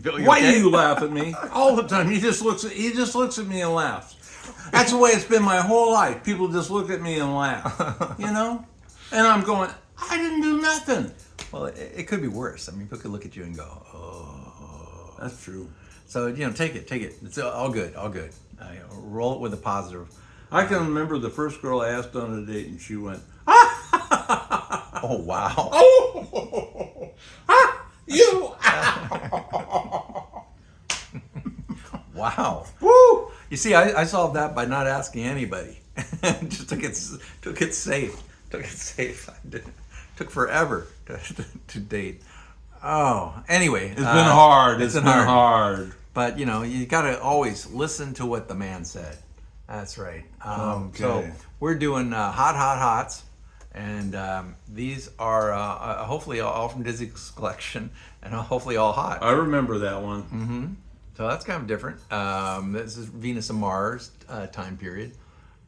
Why do you laugh at me all the time? He just looks at me and laughs. That's the way it's been my whole life. People just look at me and laugh, you know? And I'm going, I didn't do nothing. Well, it could be worse. I mean, people could look at you and go, oh. That's true. So, take it. It's all good, roll it with a positive. I can remember the first girl I asked on a date, and she went, oh, wow. oh, you. Wow. Woo. You see, I solved that by not asking anybody. Just took it safe. Took forever to date. Oh, anyway. It's been hard. It's been hard. But, you got to always listen to what the man said. That's right. Okay. So we're doing Hot Hots. And these are hopefully all from Dizzy's collection and hopefully all hot. I remember that one. Mm-hmm. So that's kind of different. This is Venus and Mars time period.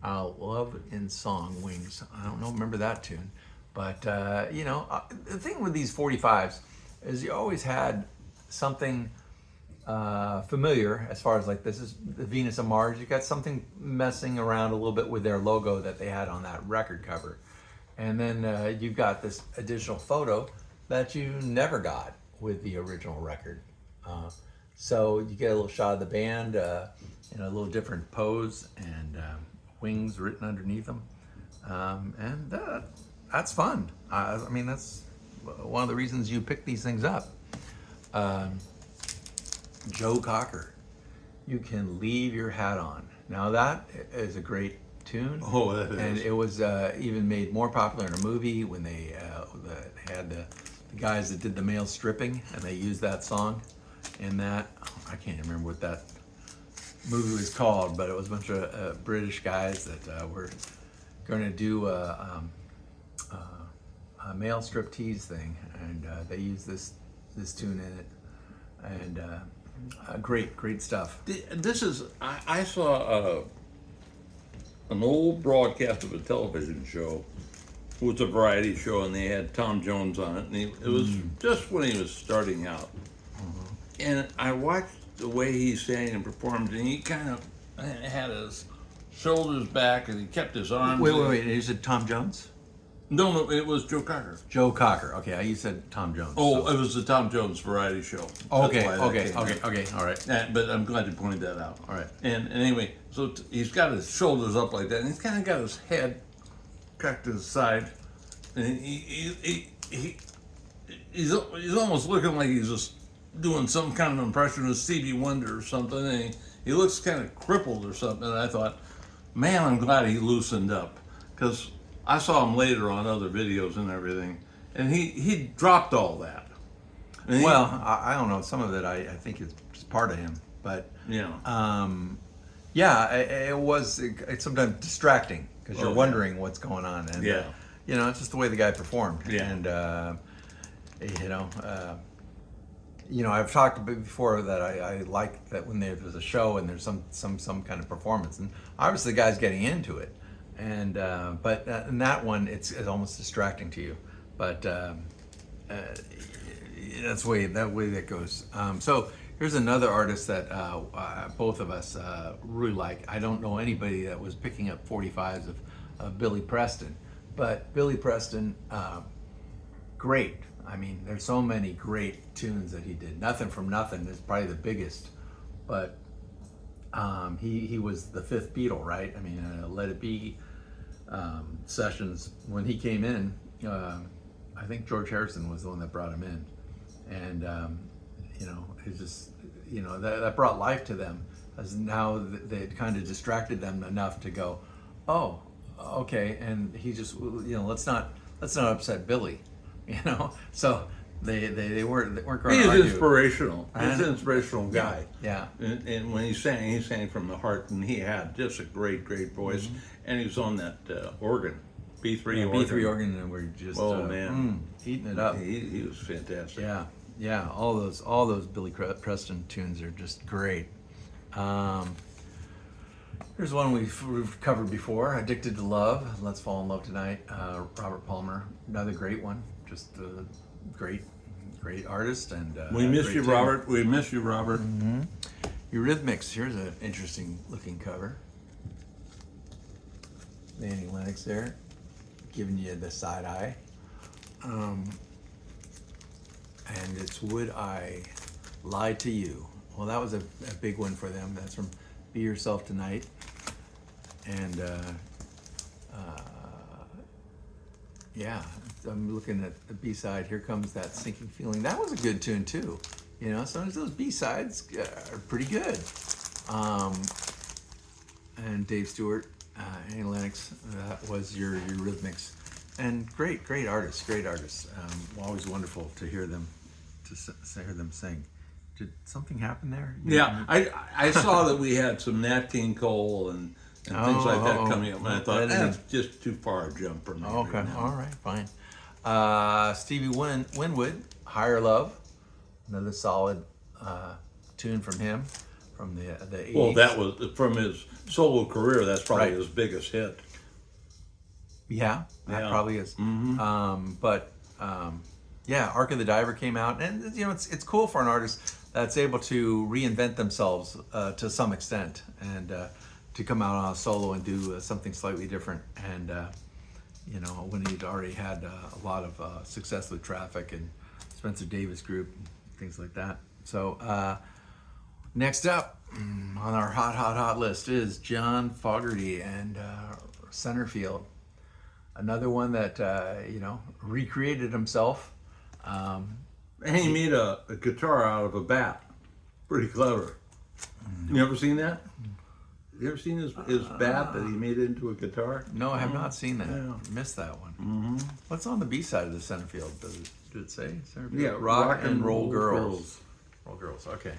Love in Song, Wings. I don't know, remember that tune. But, the thing with these 45s is you always had something familiar as far as like this is the Venus and Mars. You got something messing around a little bit with their logo that they had on that record cover. And then you've got this additional photo that you never got with the original record. So you get a little shot of the band in a little different pose and Wings written underneath them. And that's fun. I mean, that's one of the reasons you pick these things up. Joe Cocker, You Can Leave Your Hat On. Now that is a great tune. Oh, that is. And it was even made more popular in a movie when they had the guys that did the male stripping, and they used that song in that. I can't remember what that movie was called, but it was a bunch of British guys that were going to do a male striptease thing, and they used this tune in it, and great stuff. This is, I saw an old broadcast of a television show. It was a variety show, and they had Tom Jones on it, and it was just when he was starting out. And I watched the way he sang and performed, and he kind of had his shoulders back, and he kept his arms. Wait. You said Tom Jones? No, it was Joe Cocker. Joe Cocker. Okay, you said Tom Jones. Oh, so. It was the Tom Jones variety show. Okay, That's why that came okay, all right. But I'm glad you pointed that out. All right. And anyway, so he's got his shoulders up like that, and he's kind of got his head cracked to the side, and he's almost looking like he's just doing some kind of impression of Stevie Wonder or something, and he looks kind of crippled or something. And I thought, man, I'm glad he loosened up, because I saw him later on other videos and everything, and he dropped all that. And I don't know. Some of it I think is just part of him, but it's sometimes distracting because you're wondering what's going on, and it's just the way the guy performed. And I've talked before that I like that when there's a show and there's some kind of performance, and obviously the guy's getting into it, and but in that one it's almost distracting to you, but that's the way that goes. So here's another artist that both of us really like. I don't know anybody that was picking up 45s of Billy Preston, but Billy Preston, great. I mean, there's so many great tunes that he did. Nothing from Nothing is probably the biggest, but he was the fifth Beatle, right? I mean, Let It Be sessions, when he came in, I think George Harrison was the one that brought him in. And, it's just, that brought life to them, as now they'd kind of distracted them enough to go, oh, okay. And he just, let's not upset Billy. So they weren't going to argue. He's inspirational. He's an inspirational guy. Yeah. And when he sang from the heart, and he had just a great voice. Mm-hmm. And he was on that organ, B3 organ. B3 organ, and we're just eating it up. He was fantastic. Yeah. All those Billy Preston tunes are just great. Here's one we've covered before, Addicted to Love, Let's Fall in Love Tonight, Robert Palmer, another great one, just great. Great artist and We miss great you, tune. Robert. We miss you, Robert. Eurythmics. Here's an interesting looking cover. Annie Lennox there, giving you the side eye. And it's Would I Lie to You? Well, that was a big one for them. That's from Be Yourself Tonight. And yeah, I'm looking at the B-side. Here Comes That Sinking Feeling. That was a good tune too. You know, sometimes those B-sides are pretty good. And Dave Stewart, Annie Lennox, that was your Eurythmics. And great artists, great artists. Always wonderful to hear them, hear them sing. Did something happen there? Yeah, I saw that we had some Nat King Cole and things like that coming up, and I thought that's just too far a jump for me. Okay, right now. all right, fine. Stevie Winwood, Higher Love, another solid tune from him from the 80s. Well, that was from his solo career. That's probably Right. his biggest hit. Yeah, that Yeah. probably is. Yeah, Ark of the Diver came out, and you know it's cool for an artist that's able to reinvent themselves to some extent, and to come out on a solo and do something slightly different. And you know, when he'd already had a lot of success with Traffic and Spencer Davis Group, and things like that. So next up on our hot list is John Fogerty and Centerfield. Another one that you know, recreated himself. And he made a guitar out of a bat. Pretty clever. You ever seen that? You ever seen his bat that he made into a guitar? No, I have not seen that. Yeah. Missed that one. What's on the B side of the Centerfield? Did it say Centerfield? Yeah, Rock and Roll Girls. Roll Girls. Okay.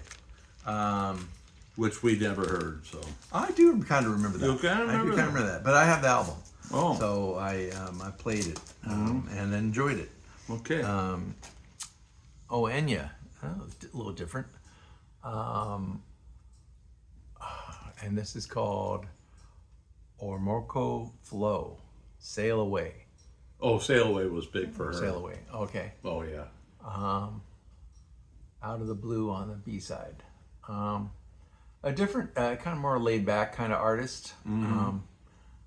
Which we never heard. So I do kind of remember that. You kinda remember I do kind that? of remember that, but I have the album. Oh. So I played it and enjoyed it. okay. Oh, Enya. Oh, a little different. And this is called Ormoco Flow. Sail Away. Oh, Sail Away was big for her. Sail Away. Okay. Oh yeah. Out of the Blue on the B side. A different, kind of more laid back kind of artist.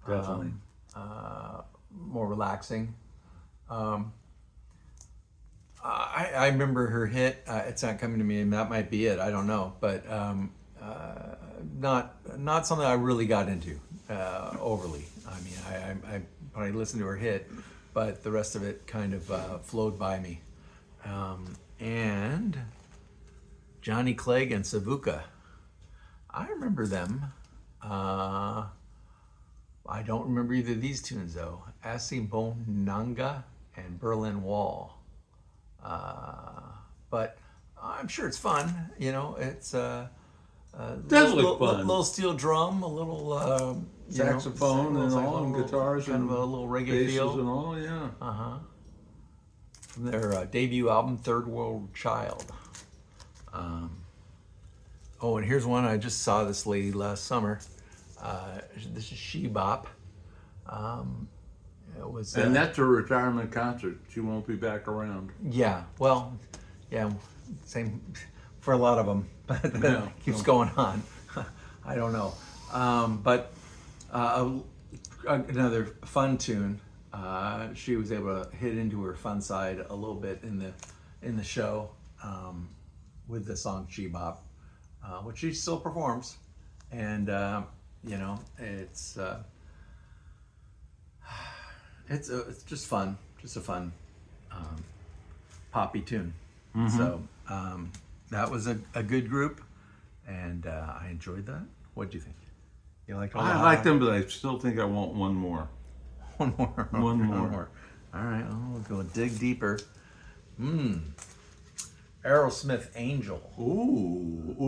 Definitely. More relaxing. I remember her hit. It's not coming to me, and that might be it. I don't know, but not something I really got into overly. I mean, I probably listened to her hit, but the rest of it kind of flowed by me. And Johnny Clegg and Savuka. I remember them. I don't remember either of these tunes though. Asimbonanga and Berlin Wall. But I'm sure it's fun. You know, it's Definitely fun. Little steel drum, a little Saxophone and all, and guitars kind and of a little reggae basses feel. and all. Yeah. From their debut album, Third World Child. Oh, and here's one I just saw this lady last summer. This is She Bop. It was, And that's a retirement concert. She won't be back around. yeah, well, yeah, same for a lot of them, but Yeah. keeps going on. I don't know, but another fun tune. She was able to hit into her fun side a little bit in the show with the song She Bop, which she still performs, and you know, it's just fun, just a fun poppy tune. So that was a good group, and I enjoyed that. What do you think? You liked all I that? like them, but I still think I want one more. One more. One more. All right, we'll go dig deeper. Aerosmith Angel. Ooh.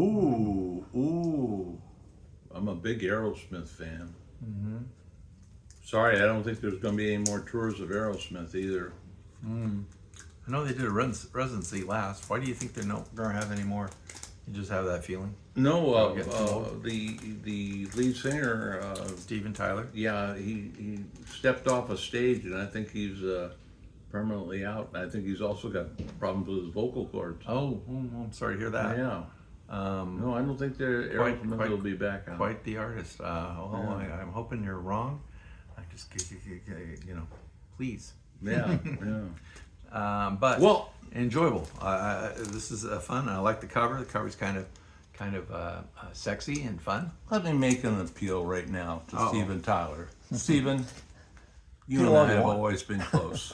I'm a big Aerosmith fan. Sorry, I don't think there's going to be any more tours of Aerosmith either. I know they did a residency last. Why do you think they're not going to have any more? You just have that feeling? No, Getting too old? the lead singer, Steven Tyler? yeah, he stepped off a stage, and I think he's permanently out. I think he's also got problems with his vocal cords. Oh, I'm sorry to hear that. Yeah. No, I don't think Aerosmith will be back on. Quite the artist. I'm hoping you're wrong. I just, please. Yeah, yeah. But Well, enjoyable. This is fun. I like the cover. The cover's kind of sexy and fun. let me make an appeal right now to Uh-oh. Steven Tyler. Steven, you Do and all I you have want. always been close.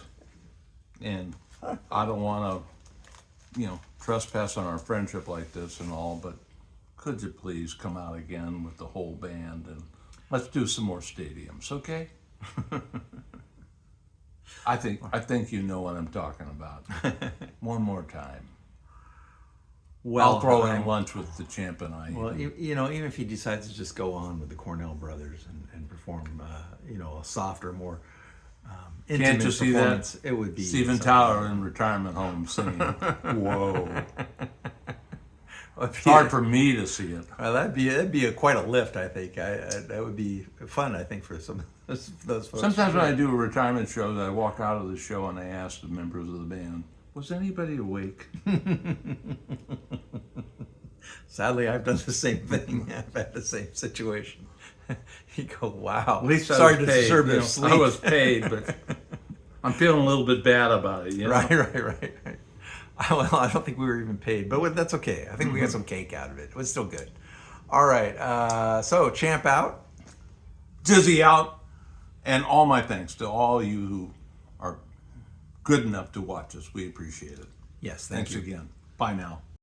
And I don't want to, trespass on our friendship like this and all, but could you please come out again with the whole band and let's do some more stadiums, okay? I think you know what I'm talking about. One more time. Well, I'll throw in lunch with the champ and I. Well, even if he decides to just go on with the Cornell Brothers and perform, a softer, more intimate Can't you see that? performance, it would be Steven something. Tyler in retirement home singing. Whoa. It'd It's be hard for me to see it. Well, that'd be quite a lift, I think. That would be fun, I think, for some those folks. Sometimes when I do a retirement show, I walk out of the show and I ask the members of the band, was anybody awake? Sadly, I've done the same thing. I've had the same situation. You go, wow. At least sorry I was to paid. disturb their sleep. I was paid, but I'm feeling a little bit bad about it. Right. Well, I don't think we were even paid, but that's okay. I think we got some cake out of it. It was still good. All right. So, Champ out. Dizzy out. And all my thanks to all you who are good enough to watch us. We appreciate it. Yes, thank Thanks you. again. Bye now.